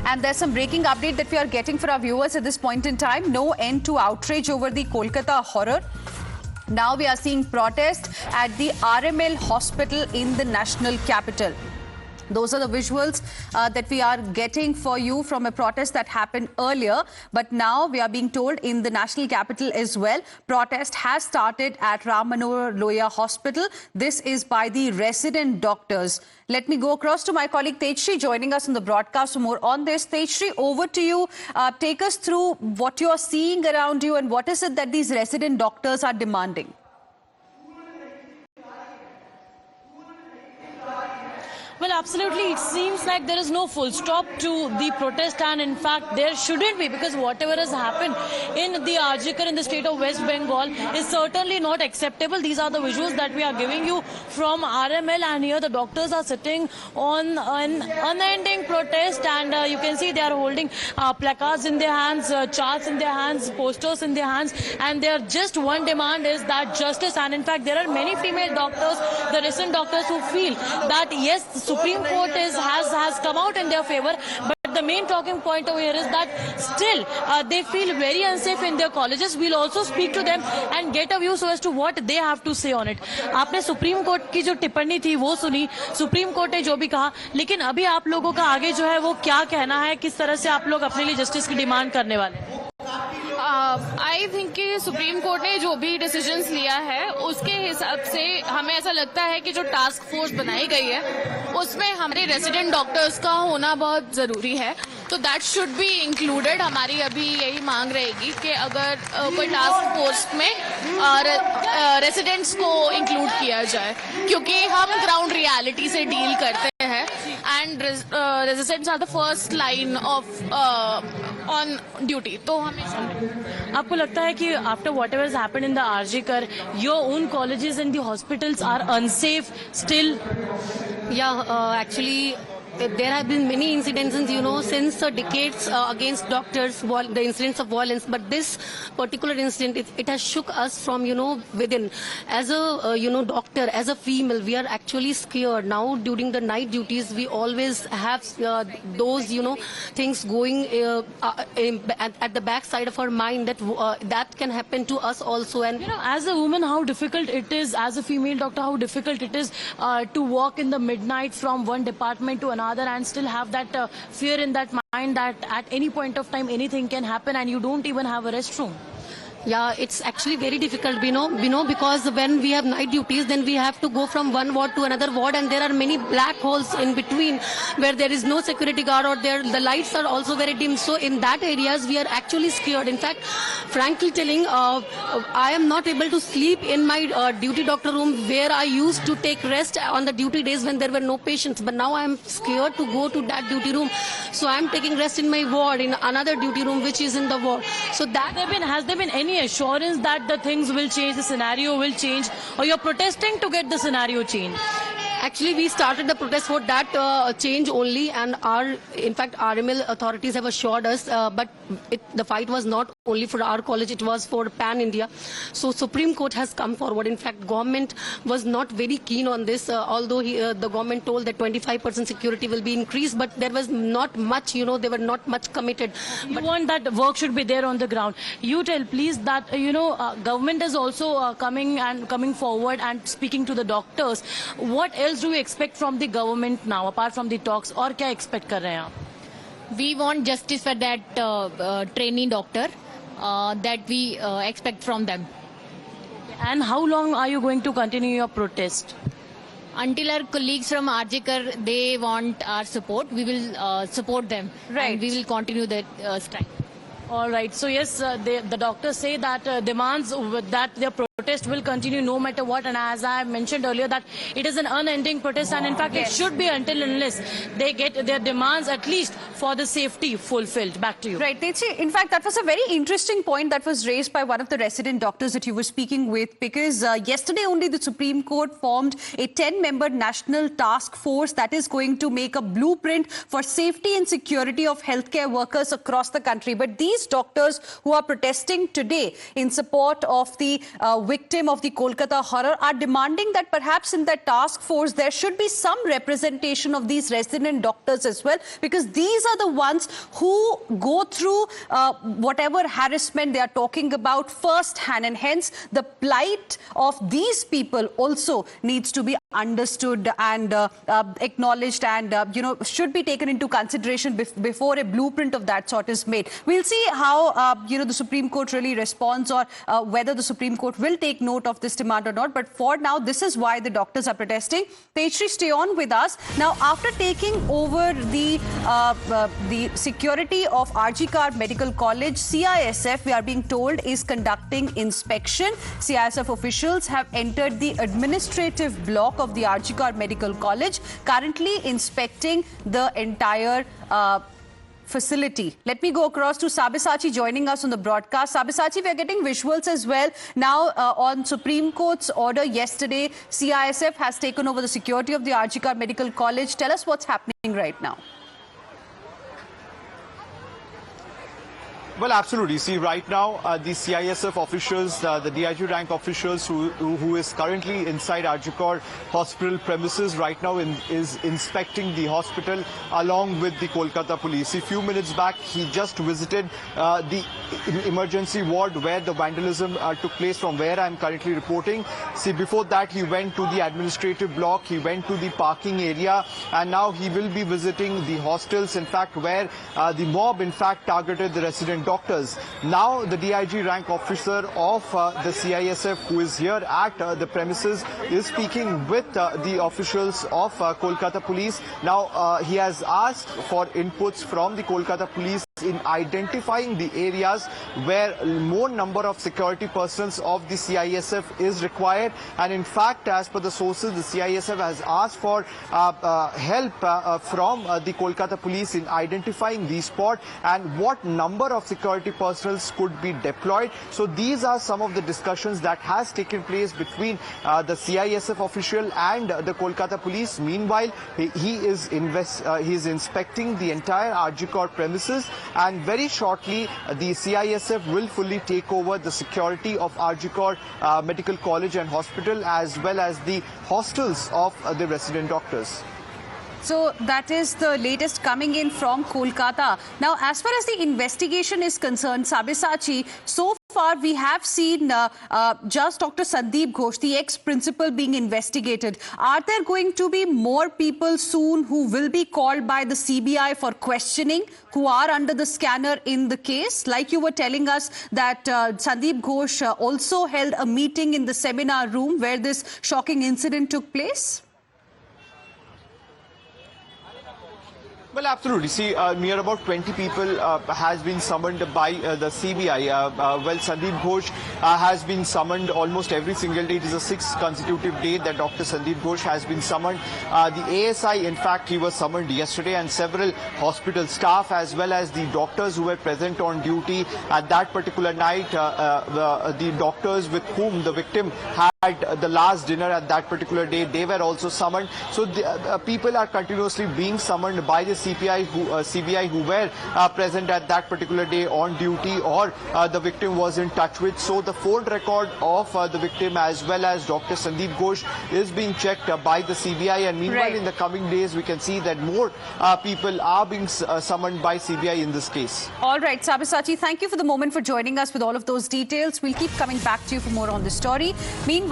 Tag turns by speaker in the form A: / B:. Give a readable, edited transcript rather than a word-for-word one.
A: And there's some breaking update that we are getting for our viewers at this point in time. No end to outrage over the Kolkata horror. Now we are seeing protest at the RML hospital in the national capital. Those are the visuals that we are getting for you from a protest that happened earlier. But now we are being told in the national capital as well, protest has started at Ram Manohar Lohia Hospital. This is by the resident doctors. Let me go across to my colleague Tejshri joining us on the broadcast for more on this. Tejshri, over to you. Take us through what you are seeing around you and what is it that these resident doctors are demanding.
B: Well, absolutely. It seems like there is no full stop to the protest, and in fact, there shouldn't be, because whatever has happened in the RG Kar in the state of West Bengal is certainly not acceptable. These are the visuals that we are giving you from RML, and here the doctors are sitting on an unending protest, and you can see they are holding placards in their hands, charts in their hands, posters in their hands, and their just one demand is that justice. And in fact, there are many female doctors, the recent doctors, who feel that yes, Supreme Court has come out in their favor, but the main talking point over here is that still they feel very unsafe in their colleges. We'll also speak to them and get a view so as to what they have to say on it. आपने supreme court की जो टिप्पणी थी वो सुनी, supreme court ने जो भी कहा, लेकिन अभी आप लोगों का आगे जो है वो क्या कहना है, किस तरह से आप लोग अपने लिए जस्टिस की डिमांड करने वाले हैं?
C: आई थिंक कि सुप्रीम कोर्ट ने जो भी डिसीजंस लिया है उसके हिसाब से हमें ऐसा लगता है कि जो टास्क फोर्स बनाई गई है उसमें हमारे रेजिडेंट डॉक्टर्स का होना बहुत जरूरी है, तो दैट शुड बी इंक्लूडेड. हमारी अभी यही मांग रहेगी कि अगर कोई टास्क फोर्स में रेजिडेंट्स को इंक्लूड किया जाए, क्योंकि हम ग्राउंड रियलिटी से डील करते हैं and residents are the first line of on duty. तो हमें
B: आपको लगता है कि after whatever happened in the RG Kar, your own colleges and the hospitals are unsafe still?
D: Actually, there have been many incidents, since decades against doctors, the incidents of violence. But this particular incident, it has shook us from, within. As a, doctor, as a female, we are actually scared. Now, during the night duties, we always have those, things going at the back side of our mind that that can happen to us also. And
B: as a woman, how difficult it is, as a female doctor, how difficult it is to walk in the midnight from one department to another and still have that fear in that mind that at any point of time anything can happen and you don't even have a restroom.
D: Yeah, it's actually very difficult, because when we have night duties, then we have to go from one ward to another ward, and there are many black holes in between where there is no security guard, or the lights are also very dim. So in that areas, we are actually scared. In fact, frankly telling, I am not able to sleep in my duty doctor room where I used to take rest on the duty days when there were no patients. But now I am scared to go to that duty room. So I am taking rest in my ward, in another duty room which is in the ward. So that
B: has there been any assurance that the things will change, the scenario will change, or you're protesting to get the scenario changed?
D: Actually, we started the protest for that change only, and in fact, RML authorities have assured us, but the fight was not only for our college, it was for pan-India. So Supreme Court has come forward. In fact, government was not very keen on this, although the government told that 25% security will be increased, but there was not much, they were not much committed.
B: You want that work should be there on the ground. You tell, please, that, government is also coming forward and speaking to the doctors. What else do we expect from the government now, apart from the talks? और क्या expect कर रहे हैं आप?
C: we want justice for that trainee doctor that we expect from them.
B: And how long are you going to continue your protest?
C: Until our colleagues from RG Kar, they want our support, we will support them.
A: Right.
C: And we will continue the strike.
B: All right. So yes, the doctors say that demands that their protest will continue no matter what. And as I mentioned earlier, that it is an unending protest, and in fact, it should be until unless they get their demands at least for the safety fulfilled. Back to you.
A: Right. In fact, that was a very interesting point that was raised by one of the resident doctors that you were speaking with, because yesterday only the Supreme Court formed a 10-member national task force that is going to make a blueprint for safety and security of healthcare workers across the country. But these doctors who are protesting today in support of the victim of the Kolkata horror are demanding that perhaps in that task force there should be some representation of these resident doctors as well, because these are the ones who go through whatever harassment they are talking about first hand, and hence the plight of these people also needs to be understood and acknowledged and should be taken into consideration before a blueprint of that sort is made. We'll see how the Supreme Court really responds, or whether the Supreme Court will take note of this demand or not. But for now, this is why the doctors are protesting. Tejshri, stay on with us. Now, after taking over the security of RG Kar Medical College, CISF, we are being told, is conducting inspection. CISF officials have entered the administrative block of the RG Kar Medical College, currently inspecting the entire facility. Let me go across to Sabyasachi joining us on the broadcast. Sabyasachi, we are getting visuals as well. Now, on Supreme Court's order yesterday, CISF has taken over the security of the RG Kar Medical College. Tell us what's happening right now.
E: Well, absolutely. See, right now, the CISF officials, the DIG rank officials who is currently inside RG Kar hospital premises right now is inspecting the hospital along with the Kolkata police. A few minutes back, he just visited the emergency ward where the vandalism took place, from where I'm currently reporting. See, before that, he went to the administrative block, he went to the parking area, and now he will be visiting the hostels, in fact, where the mob, in fact, targeted the resident doctors. Now, the DIG rank officer of the CISF, who is here at the premises, is speaking with the officials of Kolkata police. Now, he has asked for inputs from the Kolkata police in identifying the areas where more number of security persons of the CISF is required. And in fact, as per the sources, the CISF has asked for help from the Kolkata police in identifying the spot and what number of security personnel could be deployed. So these are some of the discussions that has taken place between the CISF official and the Kolkata police. Meanwhile, he is inspecting the entire RG Kar premises, and very shortly the CISF will fully take over the security of RG Kar Medical College and Hospital, as well as the hostels of the resident doctors.
A: So that is the latest coming in from Kolkata. Now, as far as the investigation is concerned, Sabyasachi, so far we have seen just Dr. Sandeep Ghosh, the ex-principal, being investigated. Are there going to be more people soon who will be called by the CBI for questioning, who are under the scanner in the case? Like you were telling us that Sandeep Ghosh also held a meeting in the seminar room where this shocking incident took place?
E: Well, absolutely. See, near about 20 people has been summoned by the CBI. Well, Sandeep Ghosh has been summoned almost every single day. It is the 6th consecutive day that Dr. Sandeep Ghosh has been summoned. The ASI, in fact, he was summoned yesterday, and several hospital staff as well as the doctors who were present on duty at that particular night, the doctors with whom the victim had the last dinner at that particular day, they were also summoned. So the, people are continuously being summoned by the CBI who were present at that particular day on duty, or the victim was in touch with. So the phone record of the victim as well as Dr. Sandeep Ghosh is being checked by the CBI, and meanwhile in the coming days we can see that more people are being summoned by CBI in this case.
A: All right, Sabyasachi, thank you for the moment for joining us with all of those details. We'll keep coming back to you for more on this story. Meanwhile,